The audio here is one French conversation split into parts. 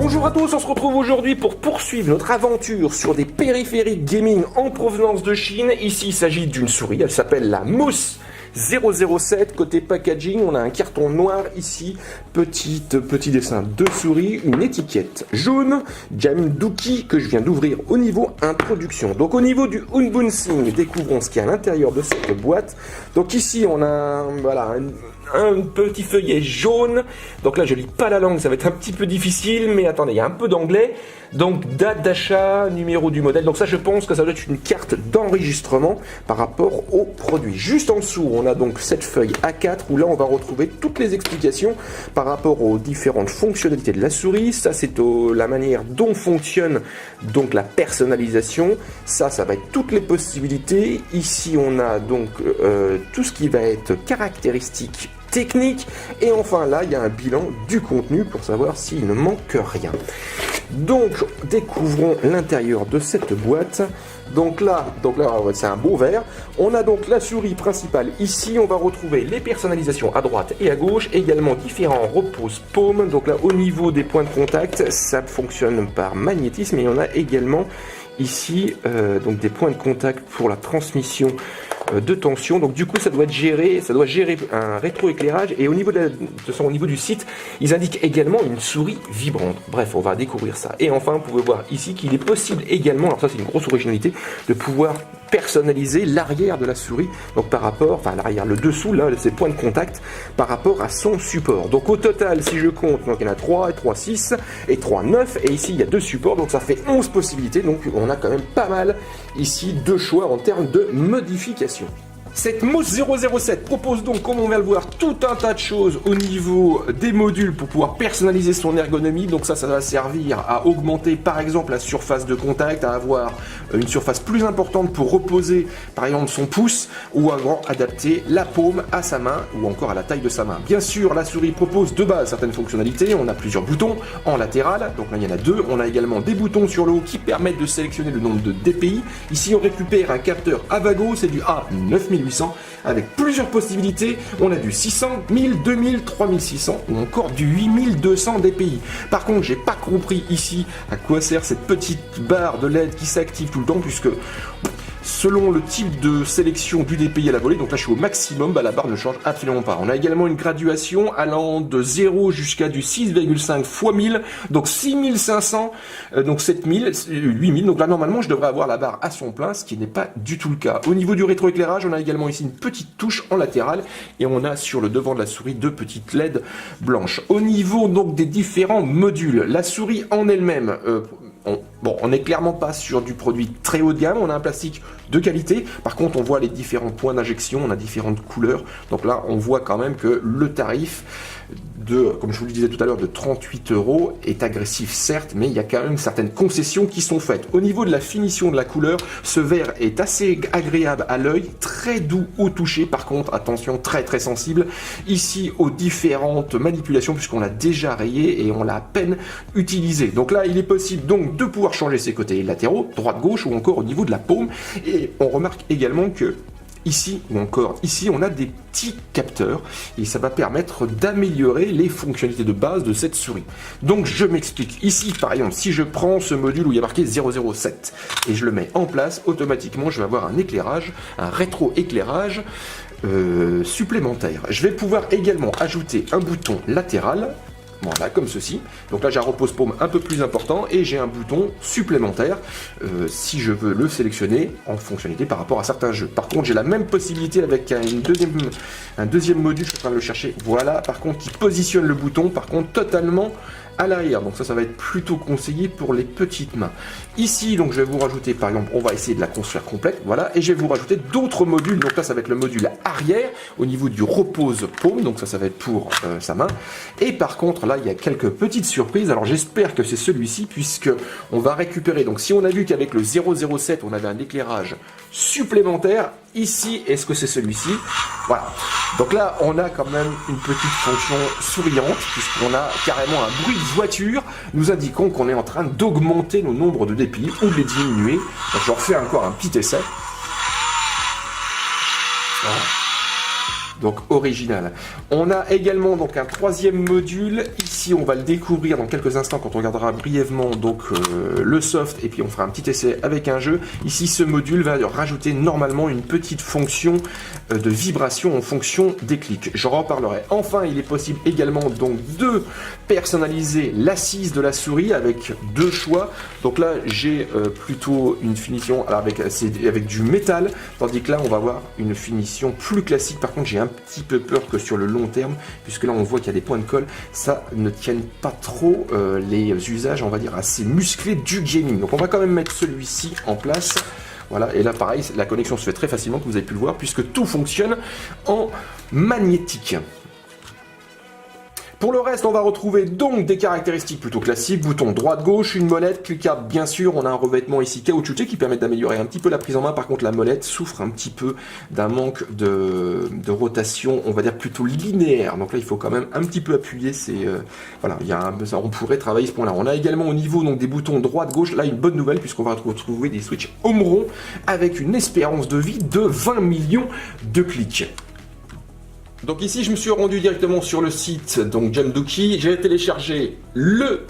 Bonjour à tous, on se retrouve aujourd'hui pour poursuivre notre aventure sur des périphériques gaming en provenance de Chine. Ici, il s'agit d'une souris, elle s'appelle la Mousse 007. Côté packaging, on a un carton noir ici, petit dessin de souris, une étiquette jaune, Jamdouki que je viens d'ouvrir au niveau introduction. Donc au niveau du unboxing, découvrons ce qu'il y a à l'intérieur de cette boîte. Donc ici, on a un petit feuillet jaune. Donc là, je lis pas la langue, ça va être un petit peu difficile, mais attendez, il y a un peu d'anglais. Donc date d'achat, numéro du modèle. Donc ça, je pense que ça doit être une carte d'enregistrement par rapport au produit. Juste en dessous, on a donc cette feuille A4 où là, on va retrouver toutes les explications par rapport aux différentes fonctionnalités de la souris. Ça, c'est la manière dont fonctionne donc la personnalisation. Ça va être toutes les possibilités. Ici, on a donc tout ce qui va être caractéristique technique, et enfin là il y a un bilan du contenu pour savoir s'il ne manque rien. Donc découvrons l'intérieur de cette boîte. Donc là c'est un beau verre. On a donc la souris principale ici, on va retrouver les personnalisations à droite et à gauche, également différents repose-paumes. Donc là au niveau des points de contact, ça fonctionne par magnétisme, et on a également ici donc des points de contact pour la transmission de tension. Donc du coup ça doit gérer un rétroéclairage, et au niveau au niveau du site, ils indiquent également une souris vibrante. Bref, on va découvrir ça. Et enfin, vous pouvez voir ici qu'il est possible également, alors ça c'est une grosse originalité, de pouvoir personnaliser l'arrière de la souris, donc par rapport, enfin l'arrière, le dessous, là, ces points de contact, par rapport à son support. Donc au total, si je compte, donc il y en a 3, et 3, 6, et 3, 9, et ici il y a 2 supports, donc ça fait 11 possibilités, donc on a quand même pas mal ici de choix en termes de modification. Cette Mousse 007 propose donc, comme on vient le voir, tout un tas de choses au niveau des modules pour pouvoir personnaliser son ergonomie. Donc ça va servir à augmenter par exemple la surface de contact, à avoir une surface plus importante pour reposer par exemple son pouce, ou à adapter la paume à sa main ou encore à la taille de sa main. Bien sûr, la souris propose de base certaines fonctionnalités. On a plusieurs boutons en latéral, donc là il y en a 2. On a également des boutons sur le haut qui permettent de sélectionner le nombre de DPI. Ici on récupère un capteur Avago, c'est du A9800 avec plusieurs possibilités. On a du 600, 1000, 2000, 3600 ou encore du 8200 DPI. Par contre, j'ai pas compris ici à quoi sert cette petite barre de LED qui s'active tout le temps, puisque selon le type de sélection du DPI à la volée, donc là je suis au maximum, la barre ne change absolument pas. On a également une graduation allant de 0 jusqu'à du 6,5 x 1000, donc 6500, donc 7000, 8000, donc là normalement je devrais avoir la barre à son plein, ce qui n'est pas du tout le cas. Au niveau du rétroéclairage, on a également ici une petite touche en latéral, et on a sur le devant de la souris 2 petites LED blanches. Au niveau donc des différents modules, la souris en elle-même, on n'est clairement pas sur du produit très haut de gamme, on a un plastique de qualité. Par contre, on voit les différents points d'injection, on a différentes couleurs. Donc là, on voit quand même que le tarif comme je vous le disais tout à l'heure, de 38 € est agressif certes, mais il y a quand même certaines concessions qui sont faites. Au niveau de la finition de la couleur, ce verre est assez agréable à l'œil, très doux au toucher. Par contre, attention, très très sensible ici aux différentes manipulations, puisqu'on l'a déjà rayé et on l'a à peine utilisé. Donc là, il est possible donc de pouvoir changer ses côtés latéraux, droite-gauche, ou encore au niveau de la paume. Et on remarque également que ici ou encore ici, on a des petits capteurs, et ça va permettre d'améliorer les fonctionnalités de base de cette souris. Donc je m'explique. Ici, par exemple, si je prends ce module où il y a marqué 007 et je le mets en place, automatiquement, je vais avoir un éclairage, un rétro-éclairage supplémentaire. Je vais pouvoir également ajouter un bouton latéral. Voilà, comme ceci. Donc là, j'ai un repose-paume un peu plus important, et j'ai un bouton supplémentaire si je veux le sélectionner en fonctionnalité par rapport à certains jeux. Par contre, j'ai la même possibilité avec un deuxième module, je suis en train de le chercher. Voilà, par contre, qui positionne le bouton, par contre, totalement à l'arrière. Donc ça va être plutôt conseillé pour les petites mains. Ici, donc, je vais vous rajouter, par exemple, on va essayer de la construire complète, voilà, et je vais vous rajouter d'autres modules. Donc là, ça va être le module arrière au niveau du repose-paume, donc ça va être pour sa main. Et par contre, là, il y a quelques petites surprises. Alors j'espère que c'est celui-ci, puisque on va récupérer, donc si on a vu qu'avec le 007, on avait un éclairage supplémentaire, ici, est-ce que c'est celui-ci? Voilà. Donc là, on a quand même une petite fonction souriante, puisqu'on a carrément un bruit de voiture nous indiquant qu'on est en train d'augmenter nos nombres de DPI ou de les diminuer. Donc je refais encore un petit essai. Voilà. donc original. On a également donc un troisième module. Ici, on va le découvrir dans quelques instants quand on regardera brièvement donc le soft et puis on fera un petit essai avec un jeu. Ici, ce module va rajouter normalement une petite fonction de vibration en fonction des clics. J'en reparlerai. Enfin, il est possible également donc de personnaliser l'assise de la souris avec deux choix. Donc là, j'ai plutôt une finition avec du métal, tandis que là, on va avoir une finition plus classique. Par contre, j'ai un petit peu peur que sur le long terme, puisque là, on voit qu'il y a des points de colle, ça ne tienne pas trop les usages, on va dire, assez musclés du gaming. Donc, on va quand même mettre celui-ci en place. Voilà, et là, pareil, la connexion se fait très facilement, comme vous avez pu le voir, puisque tout fonctionne en magnétique. Pour le reste, on va retrouver donc des caractéristiques plutôt classiques, bouton droite-gauche, une molette cliquable bien sûr, on a un revêtement ici caoutchouté qui permet d'améliorer un petit peu la prise en main. Par contre, la molette souffre un petit peu d'un manque de rotation, on va dire plutôt linéaire. Donc là, il faut quand même un petit peu appuyer, voilà, on pourrait travailler ce point-là. On a également au niveau donc, des boutons droite-gauche, là une bonne nouvelle puisqu'on va retrouver des switches Omron avec une espérance de vie de 20 millions de clics. Donc ici, je me suis rendu directement sur le site donc Jamdookie, j'ai téléchargé le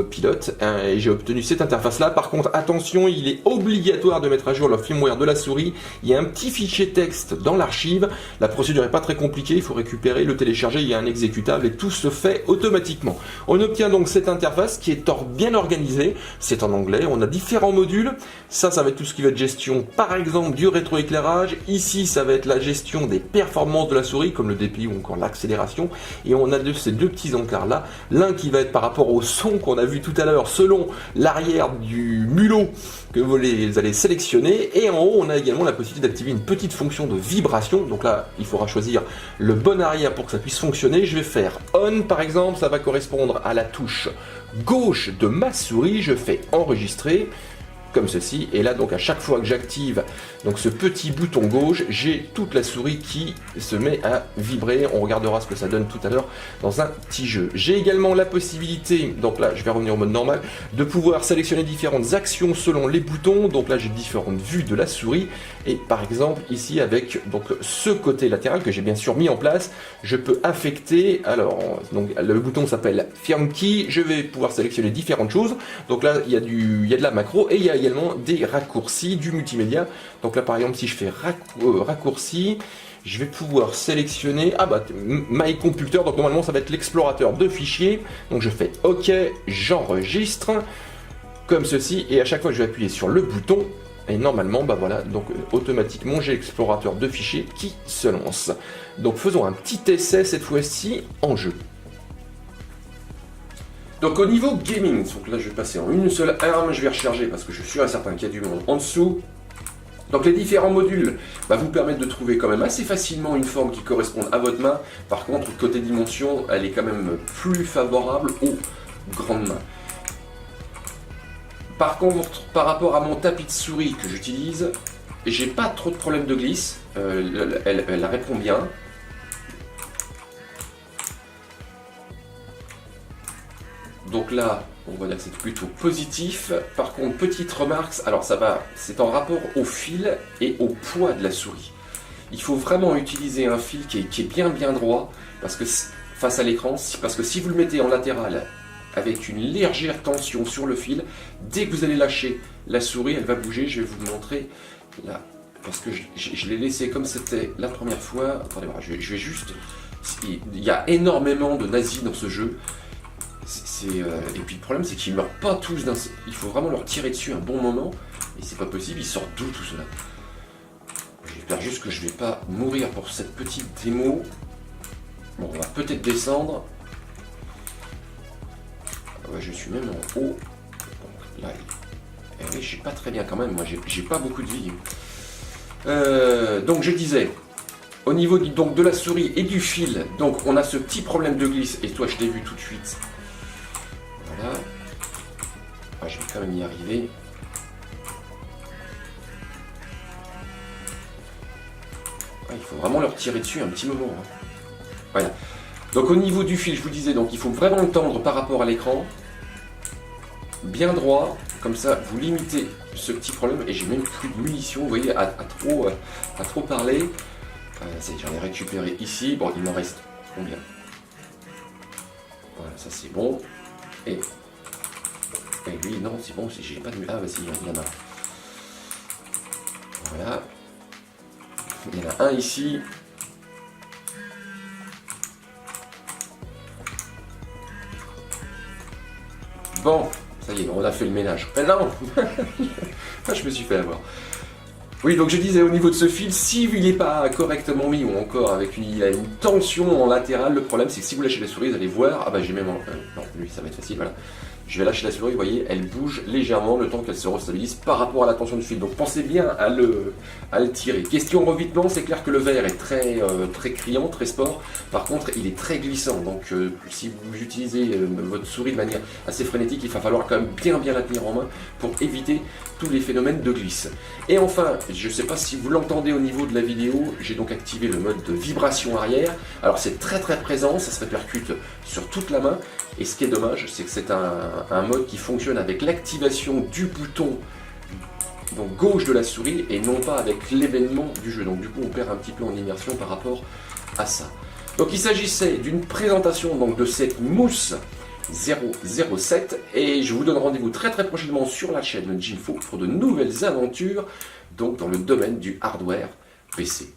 pilote et j'ai obtenu cette interface-là. Par contre, attention, il est obligatoire de mettre à jour le firmware de la souris. Il y a un petit fichier texte dans l'archive. La procédure n'est pas très compliquée, il faut récupérer, le télécharger, il y a un exécutable et tout se fait automatiquement. On obtient donc cette interface qui est bien organisée. C'est en anglais, on a différents modules. Ça va être tout ce qui va être gestion, par exemple, du rétroéclairage. Ici, ça va être la gestion des performances de la souris, comme le DPI ou encore l'accélération, et on a ces deux petits encarts là, l'un qui va être par rapport au son qu'on a vu tout à l'heure selon l'arrière du mulot que vous allez sélectionner, et en haut on a également la possibilité d'activer une petite fonction de vibration. Donc là il faudra choisir le bon arrière pour que ça puisse fonctionner. Je vais faire on par exemple, ça va correspondre à la touche gauche de ma souris, je fais enregistrer comme ceci, et là donc à chaque fois que j'active donc ce petit bouton gauche, j'ai toute la souris qui se met à vibrer. On regardera ce que ça donne tout à l'heure dans un petit jeu. J'ai également la possibilité, donc là je vais revenir au mode normal, de pouvoir sélectionner différentes actions selon les boutons. Donc là j'ai différentes vues de la souris, et par exemple ici avec donc ce côté latéral que j'ai bien sûr mis en place, je peux affecter, alors donc le bouton s'appelle Firm Key, je vais pouvoir sélectionner différentes choses. Donc là il y a de la macro et il y a également des raccourcis, du multimédia. Donc là par exemple si je fais raccourci, je vais pouvoir sélectionner My Computer, donc normalement ça va être l'explorateur de fichiers. Donc je fais OK, j'enregistre comme ceci, et à chaque fois que je vais appuyer sur le bouton, et normalement voilà, donc automatiquement j'ai l'explorateur de fichiers qui se lance. Donc faisons un petit essai cette fois-ci en jeu. Donc au niveau gaming, donc là je vais passer en une seule arme, je vais recharger parce que je suis certain qu'il y a du monde en dessous. Donc les différents modules vous permettent de trouver quand même assez facilement une forme qui corresponde à votre main. Par contre, côté dimension, elle est quand même plus favorable aux grandes mains. Par contre, par rapport à mon tapis de souris que j'utilise, j'ai pas trop de problème de glisse, elle répond bien. Donc là, on va dire que c'est plutôt positif. Par contre, petite remarque, alors c'est en rapport au fil et au poids de la souris. Il faut vraiment utiliser un fil qui est bien droit, parce que face à l'écran, parce que si vous le mettez en latéral avec une légère tension sur le fil, dès que vous allez lâcher la souris, elle va bouger. Je vais vous le montrer là, parce que je l'ai laissé comme c'était la première fois. Attendez, je vais juste... Il y a énormément de nazis dans ce jeu. Et puis le problème c'est qu'ils meurent pas tous d'un... Il faut vraiment leur tirer dessus un bon moment, et c'est pas possible, ils sortent d'où tout cela? J'espère juste que je vais pas mourir pour cette petite démo. Bon, on va peut-être descendre. Ouais, je suis même en haut. Bon, là, oui, j'ai pas très bien quand même, moi j'ai pas beaucoup de vie. Donc je disais, au niveau donc, de la souris et du fil, donc on a ce petit problème de glisse, et toi je l'ai vu tout de suite. Voilà. Je vais quand même y arriver. Il faut vraiment leur tirer dessus un petit moment. Voilà. Donc au niveau du fil, je vous disais, donc il faut vraiment le tendre par rapport à l'écran. Bien droit, comme ça vous limitez ce petit problème. Et j'ai même plus de munitions, vous voyez, à trop parler. Ça y est, j'en ai récupéré ici. Bon, il m'en reste combien? Voilà, ça c'est bon. Et lui, non, c'est bon, j'ai pas de... Ah, bah si, il y en a. Voilà. Il y en a un ici. Bon, ça y est, on a fait le ménage. Mais non je me suis fait avoir. Oui, donc je disais au niveau de ce fil, si il n'est pas correctement mis ou encore avec il a une tension en latéral, le problème c'est que si vous lâchez la souris, vous allez voir, ah bah j'ai même... non, lui ça va être facile, voilà. Je vais lâcher la souris, vous voyez, elle bouge légèrement le temps qu'elle se restabilise par rapport à la tension du fil. Donc pensez bien à le tirer. Question revitement, c'est clair que le verre est très criant, très sport. Par contre, il est très glissant. Donc si vous utilisez votre souris de manière assez frénétique, il va falloir quand même bien la tenir en main pour éviter tous les phénomènes de glisse. Et enfin, je ne sais pas si vous l'entendez au niveau de la vidéo, j'ai donc activé le mode de vibration arrière. Alors c'est très présent, ça se répercute sur toute la main. Et ce qui est dommage, c'est que c'est un mode qui fonctionne avec l'activation du bouton donc gauche de la souris et non pas avec l'événement du jeu. Donc du coup on perd un petit peu en immersion par rapport à ça. Donc il s'agissait d'une présentation donc, de cette mousse 007 et je vous donne rendez-vous très prochainement sur la chaîne Jinfo pour de nouvelles aventures donc dans le domaine du hardware PC.